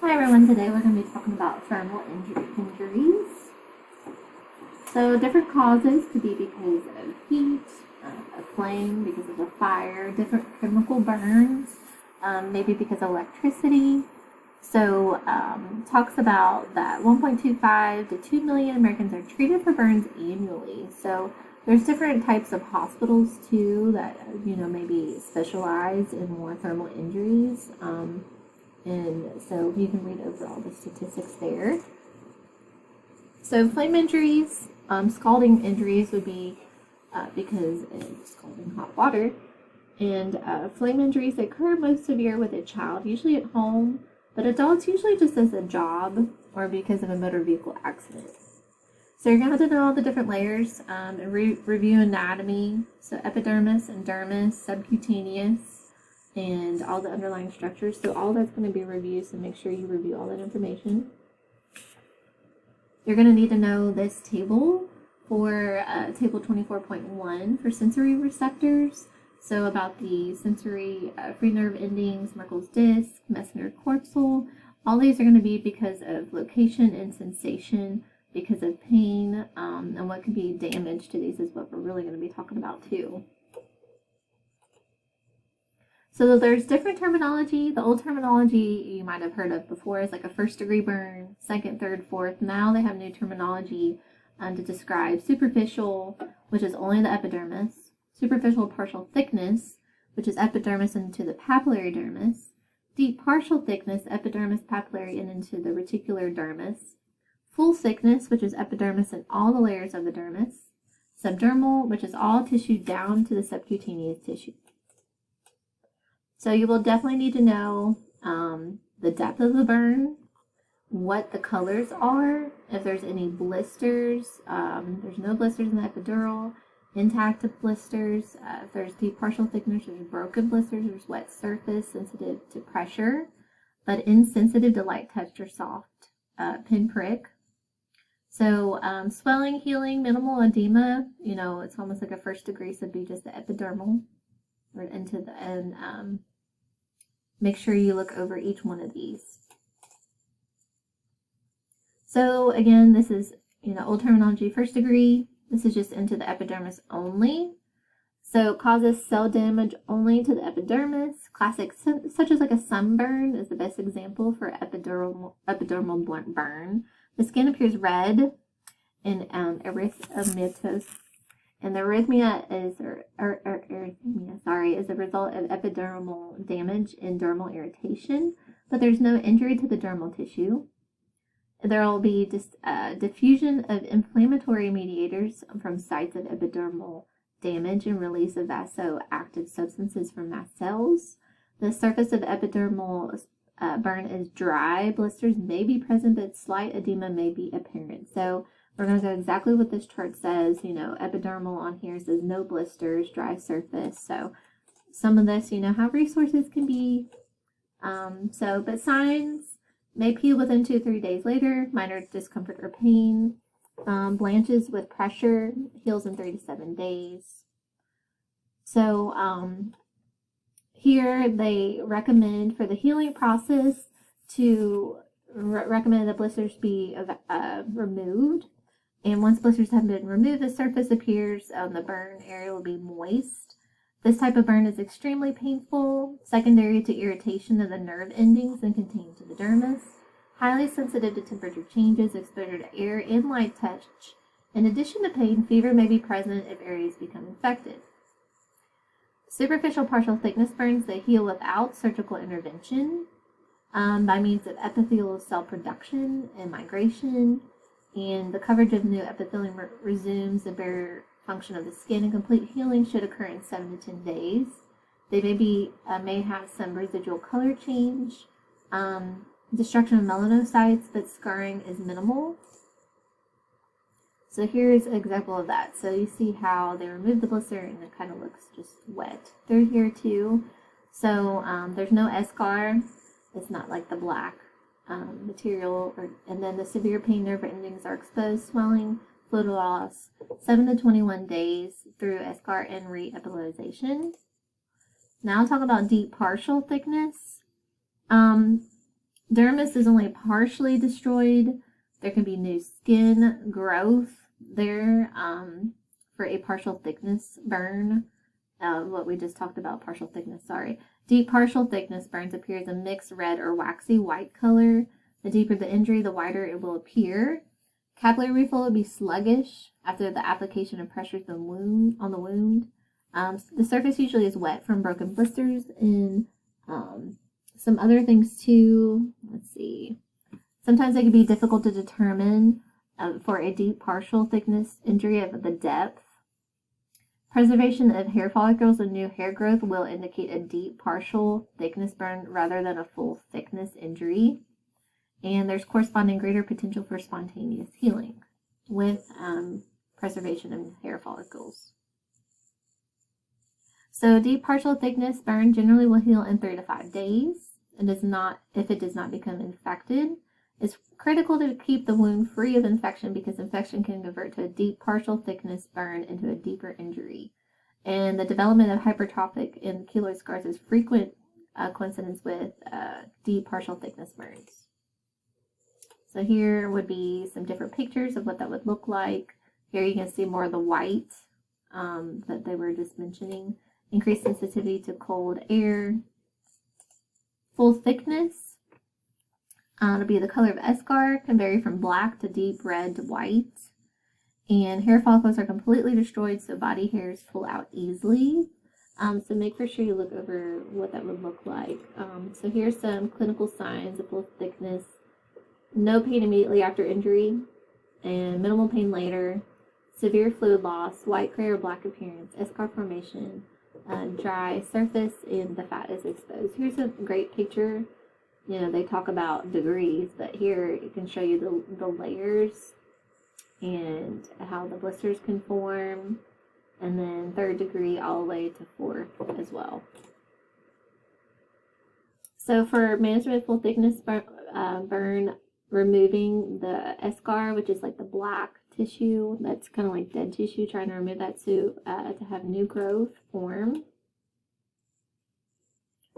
Hi everyone, today we're going to be talking about thermal injuries. So different causes could be because of heat, a flame, because of a fire, different chemical burns, maybe because of electricity. So talks about that 1.25 to 2 million Americans are treated for burns annually. So there's different types of hospitals too that maybe specialize in more thermal injuries. And so you can read over all the statistics there. So flame injuries, scalding injuries would be because it's scalding hot water. And flame injuries occur most severe with a child, usually at home, but adults usually just as a job or because of a motor vehicle accident. So you're going to have to know all the different layers and review anatomy. So epidermis and dermis, subcutaneous, and all the underlying structures. So all that's going to be reviewed, so make sure you review all that information. You're going to need to know this table for table 24.1 for sensory receptors. So about the sensory free nerve endings, Merkel's disc, Meissner corpuscle. All these are going to be because of location and sensation, because of pain, and what could be damage to these is what we're really going to be talking about too. So there's different terminology. The old terminology you might have heard of before is like a first degree burn, second, third, fourth. Now they have new terminology to describe superficial, which is only the epidermis, superficial partial thickness, which is epidermis into the papillary dermis, deep partial thickness, epidermis, papillary, and into the reticular dermis, full thickness, which is epidermis in all the layers of the dermis, subdermal, which is all tissue down to the subcutaneous tissue. So you will definitely need to know the depth of the burn, what the colors are, if there's any blisters. There's no blisters in the epidural, intact blisters. If there's deep partial thickness, there's broken blisters, there's wet surface, sensitive to pressure, but insensitive to light touch or soft pinprick. So swelling, healing, minimal edema, it's almost like a first degree, so it'd be just the epidermal or into the end. Make sure you look over each one of these. So again, this is old terminology, first degree. This is just into the epidermis only. So causes cell damage only to the epidermis. Classic, such as like a sunburn, is the best example for epidermal burn. The skin appears red in erythematous. And the arrhythmia is a result of epidermal damage and dermal irritation, but there's no injury to the dermal tissue. There will be diffusion of inflammatory mediators from sites of epidermal damage and release of vasoactive substances from mast cells. The surface of epidermal burn is dry. Blisters may be present, but slight edema may be apparent. So we're going to go exactly what this chart says. Epidermal on here says no blisters, dry surface. So some of this, how resources can be. But signs may peel within 2 to 3 days later, minor discomfort or pain. Blanches with pressure, heals in 3 to 7 days. So here they recommend for the healing process to recommend that blisters be removed. And once blisters have been removed, the surface appears on the burn area will be moist. This type of burn is extremely painful, secondary to irritation of the nerve endings and contained to the dermis, highly sensitive to temperature changes, exposure to air, and light touch. In addition to pain, fever may be present if areas become infected. Superficial partial thickness burns, they heal without surgical intervention by means of epithelial cell production and migration. And the coverage of new epithelium resumes the barrier function of the skin, and complete healing should occur in 7 to 10 days. They may have some residual color change, destruction of melanocytes, but scarring is minimal. So here's an example of that. So you see how they remove the blister and it kind of looks just wet through here too. So there's no eschar. It's not like the black material, and then the severe pain nerve endings are exposed, swelling, fluid loss, 7 to 21 days through eschar and re-epithelialization. Now I'll talk about deep partial thickness. Dermis is only partially destroyed. There can be new skin growth there for a partial thickness burn. What we just talked about, partial thickness, sorry. Deep partial thickness burns appear as a mixed red or waxy white color. The deeper the injury, the whiter it will appear. Capillary refill will be sluggish after the application of pressure on the wound. The surface usually is wet from broken blisters and some other things too. Let's see. Sometimes it can be difficult to determine for a deep partial thickness injury of the depth. Preservation of hair follicles and new hair growth will indicate a deep partial thickness burn rather than a full thickness injury. And there's corresponding greater potential for spontaneous healing with preservation of hair follicles. So deep partial thickness burn generally will heal in 3 to 5 days. If it does not become infected. It's critical to keep the wound free of infection because infection can convert to a deep partial thickness burn into a deeper injury. And the development of hypertrophic and keloid scars is frequent coincidence with deep partial thickness burns. So here would be some different pictures of what that would look like. Here you can see more of the white that they were just mentioning. Increased sensitivity to cold air. Full thickness. It'll be the color of eschar, can vary from black to deep red to white. And hair follicles are completely destroyed, so body hairs pull out easily. So make sure you look over what that would look like. So here's some clinical signs of full thickness. No pain immediately after injury, and minimal pain later. Severe fluid loss, white, gray, or black appearance, eschar formation, dry surface, and the fat is exposed. Here's a great picture. You know, they talk about degrees, but here it can show you the layers and how the blisters can form, and then 3rd degree all the way to 4th as well. So for management of full thickness burn, removing the eschar, which is like the black tissue, that's kind of like dead tissue, trying to remove that to have new growth form.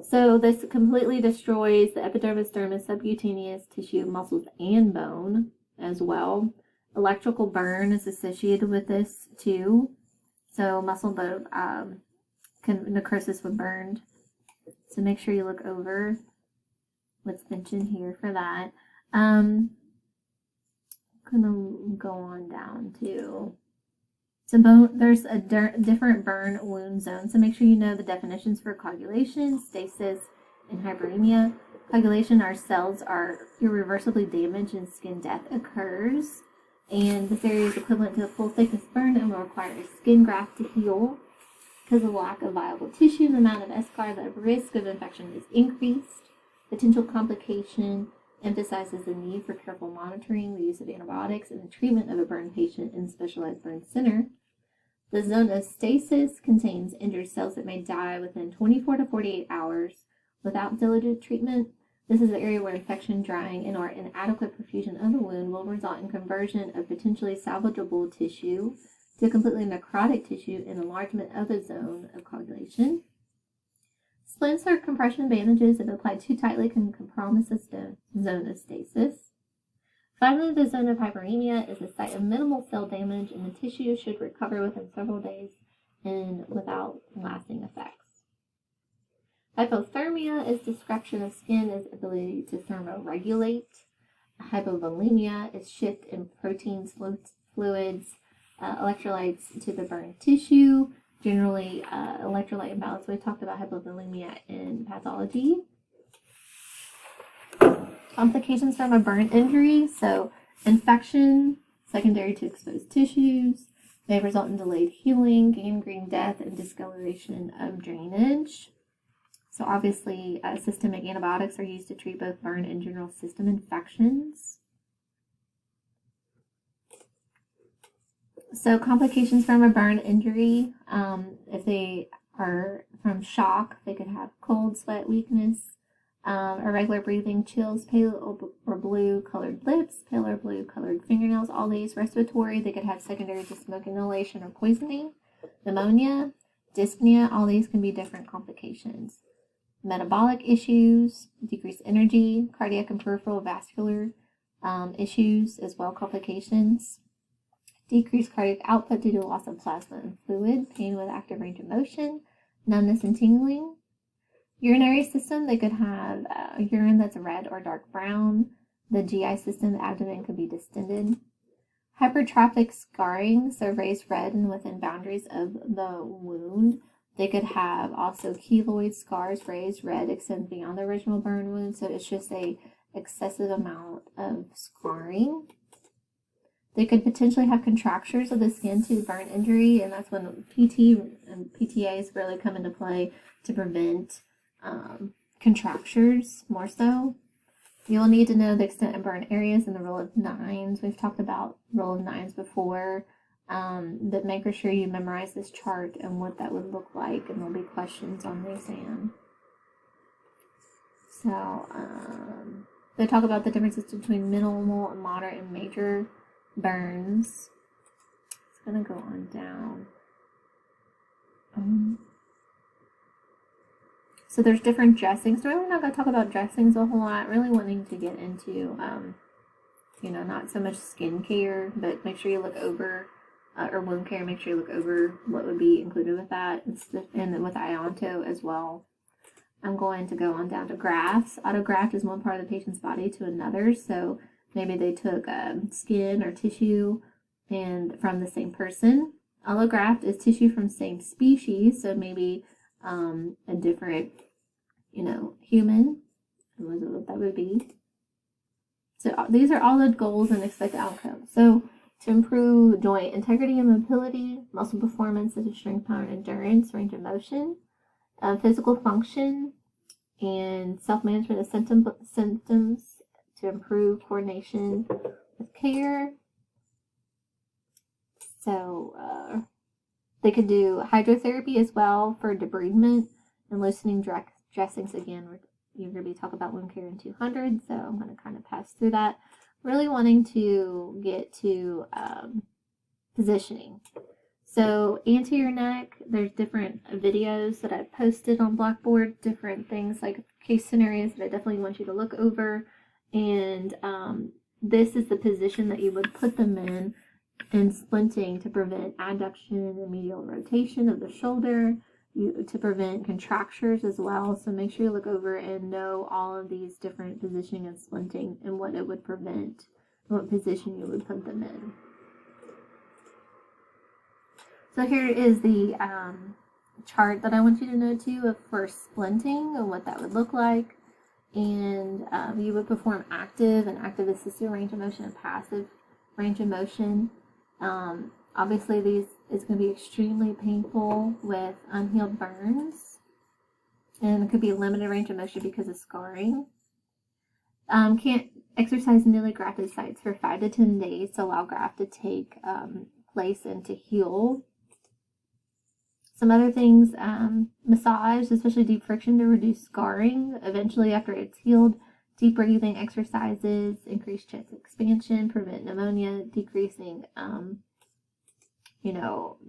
So this completely destroys the epidermis, dermis, subcutaneous tissue, muscles, and bone as well. Electrical burn is associated with this too. So muscle bone necrosis when burned. So make sure you look over what's mentioned here for that. I'm gonna go on down to there's a different burn wound zone, so make sure you know the definitions for coagulation, stasis, and hyperemia. Coagulation, our cells are irreversibly damaged and skin death occurs, and this area is equivalent to a full thickness burn and will require a skin graft to heal. Because of lack of viable tissue and the amount of eschar, the risk of infection is increased. Potential complication emphasizes the need for careful monitoring, the use of antibiotics, and the treatment of a burn patient in a specialized burn center. The zone of stasis contains injured cells that may die within 24 to 48 hours without diligent treatment. This is the area where infection, drying, and or inadequate perfusion of the wound will result in conversion of potentially salvageable tissue to completely necrotic tissue and enlargement of the zone of coagulation. Splints or compression bandages, if applied too tightly, can compromise the zone of stasis. Finally, the zone of hyperemia is a site of minimal cell damage, and the tissue should recover within several days and without lasting effects. Hypothermia is description of skin's ability to thermoregulate. Hypovolemia is shift in proteins, fluids, electrolytes to the burned tissue. Generally, electrolyte imbalance. We talked about hypovolemia in pathology. Complications from a burn injury. So, infection, secondary to exposed tissues, may result in delayed healing, gangrene, death, and discoloration of drainage. So, obviously, systemic antibiotics are used to treat both burn and general system infections. So complications from a burn injury, if they are from shock, they could have cold, sweat, weakness, irregular breathing, chills, pale or blue colored lips, pale or blue colored fingernails. All these respiratory, they could have secondary to smoke inhalation or poisoning, pneumonia, dyspnea. All these can be different complications. metabolic issues, decreased energy, cardiac and peripheral vascular issues as well, complications, decreased cardiac output due to loss of plasma and fluid, pain with active range of motion, numbness and tingling. Urinary system, they could have urine that's red or dark brown. The GI system, the abdomen could be distended. Hypertrophic scarring, so raised red and within boundaries of the wound. They could have also keloid scars, raised red, extends beyond the original burn wound, so it's just a excessive amount of scarring. They could potentially have contractures of the skin to burn injury, and that's when PT and PTAs really come into play to prevent contractures more so. You'll need to know the extent of burn areas and the rule of nines. We've talked about rule of nines before, but making sure you memorize this chart and what that would look like, and there'll be questions on the exam. So they talk about the differences between minimal and moderate and major burns. It's going to go on down. So there's different dressings. So really not going to talk about dressings a whole lot. Really wanting to get into, not so much skincare, but make sure you look over, or wound care, make sure you look over what would be included with that, and then with Ionto as well. I'm going to go on down to grafts. Autograft is one part of the patient's body to another. So maybe they took skin or tissue and from the same person. Allograft is tissue from same species. So maybe a different, human, what that would be. So these are all the goals and expected outcomes. So to improve joint integrity and mobility, muscle performance such as strength, power, and endurance, range of motion, physical function, and self-management of symptoms to improve coordination with care. So they could do hydrotherapy as well for debridement and loosening dressings. Again, you're going to be talking about wound care in 200, so I'm going to kind of pass through that. Really wanting to get to positioning. So anterior neck, there's different videos that I've posted on Blackboard, different things like case scenarios that I definitely want you to look over. And this is the position that you would put them in splinting to prevent adduction and medial rotation of the shoulder, to prevent contractures as well. So make sure you look over and know all of these different positioning and splinting and what it would prevent, what position you would put them in. So here is the chart that I want you to know too for splinting and what that would look like. And you would perform active and active assisted range of motion and passive range of motion. Obviously it's going to be extremely painful with unhealed burns, and it could be limited range of motion because of scarring. Can't exercise newly grafted sites for 5 to 10 days to allow graft to take place and to heal. Some other things, massage, especially deep friction to reduce scarring. Eventually, after it's healed, deep breathing exercises, increase chest expansion, prevent pneumonia, decreasing,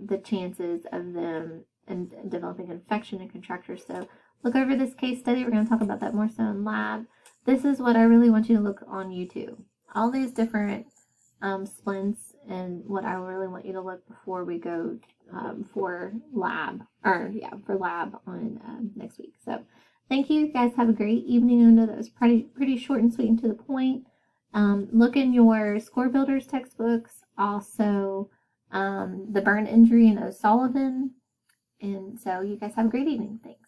the chances of them and developing infection and contractures. So look over this case study. We're going to talk about that more so in lab. This is what I really want you to look on YouTube. All these different splints and what I really want you to look before we go for lab on next week. So thank you guys. Have a great evening. I know that was pretty short and sweet and to the point. Look in your Score Builders textbooks, also the burn injury in O'Sullivan. And so you guys have a great evening. Thanks.